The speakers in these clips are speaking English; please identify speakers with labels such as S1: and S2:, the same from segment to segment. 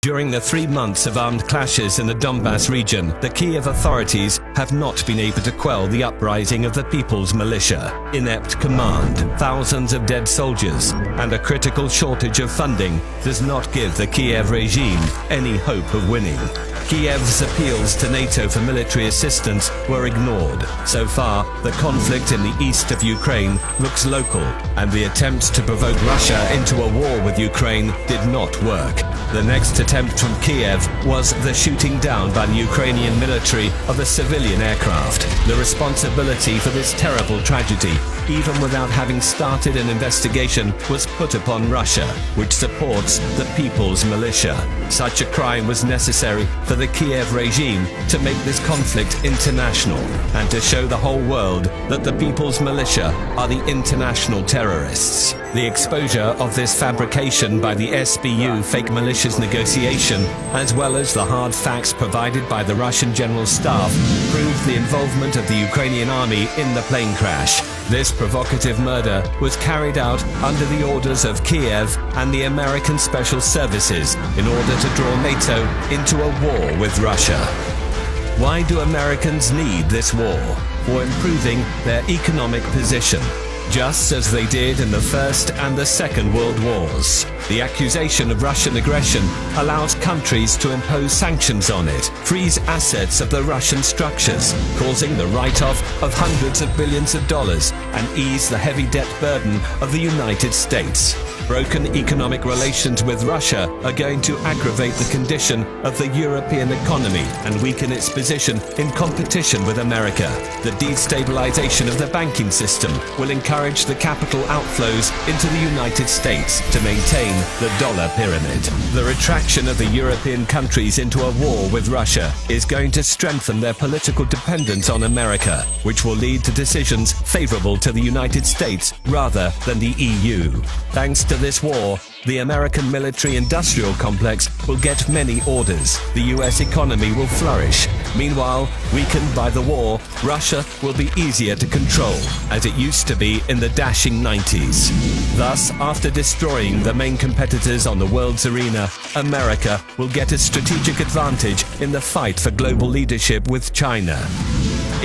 S1: During the 3 months of armed clashes in the Donbas region, the Kiev authorities have not been able to quell the uprising of the People's Militia. Inept command, thousands of dead soldiers, and a critical shortage of funding does not give the Kiev regime any hope of winning. Kiev's appeals to NATO for military assistance were ignored. So far, the conflict in the east of Ukraine looks local, and the attempts to provoke Russia into a war with Ukraine did not work. The next attempt from Kiev was the shooting down by the Ukrainian military of a civilian aircraft. The responsibility for this terrible tragedy, even without having started an investigation, was put upon Russia, which supports the People's Militia. Such a crime was necessary for the Kiev regime to make this conflict international and to show the whole world that the People's Militia are the international terrorists. The exposure of this fabrication by the SBU fake militias negotiation, as well as the hard facts provided by the Russian General Staff, proved the involvement of the Ukrainian army in the plane crash. This provocative murder was carried out under the orders of Kiev and the American Special Services in order to draw NATO into a war with Russia. Why do Americans need this war? For improving their economic position, just as they did in the First and the Second World Wars. The accusation of Russian aggression allows countries to impose sanctions on it, freeze assets of the Russian structures, causing the write-off of hundreds of billions of dollars, and ease the heavy debt burden of the United States. Broken economic relations with Russia are going to aggravate the condition of the European economy and weaken its position in competition with America. The destabilization of the banking system will encourage the capital outflows into the United States to maintain the dollar pyramid. The retraction of the European countries into a war with Russia is going to strengthen their political dependence on America, which will lead to decisions favorable to the United States rather than the EU. Thanks to this war, the American military-industrial complex will get many orders. The US economy will flourish. Meanwhile, weakened by the war, Russia will be easier to control, as it used to be in the dashing 90s. Thus, after destroying the main competitors on the world's arena, America will get a strategic advantage in the fight for global leadership with China.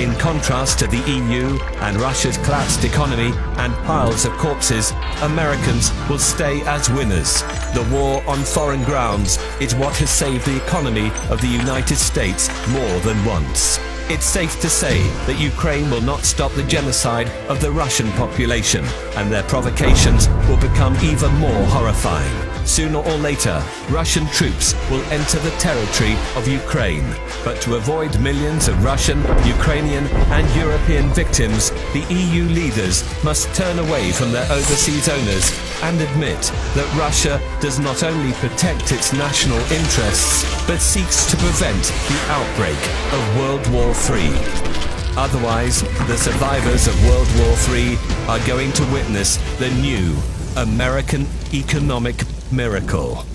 S1: In contrast to the EU and Russia's collapsed economy and piles of corpses, Americans will stay as winners. The war on foreign grounds is what has saved the economy of the United States more than once. It's safe to say that Ukraine will not stop the genocide of the Russian population, and their provocations will become even more horrifying. Sooner or later, Russian troops will enter the territory of Ukraine. But to avoid millions of Russian, Ukrainian, and European victims, the EU leaders must turn away from their overseas owners and admit that Russia does not only protect its national interests, but seeks to prevent the outbreak of World War III. Otherwise, the survivors of World War III are going to witness the new American economic miracle.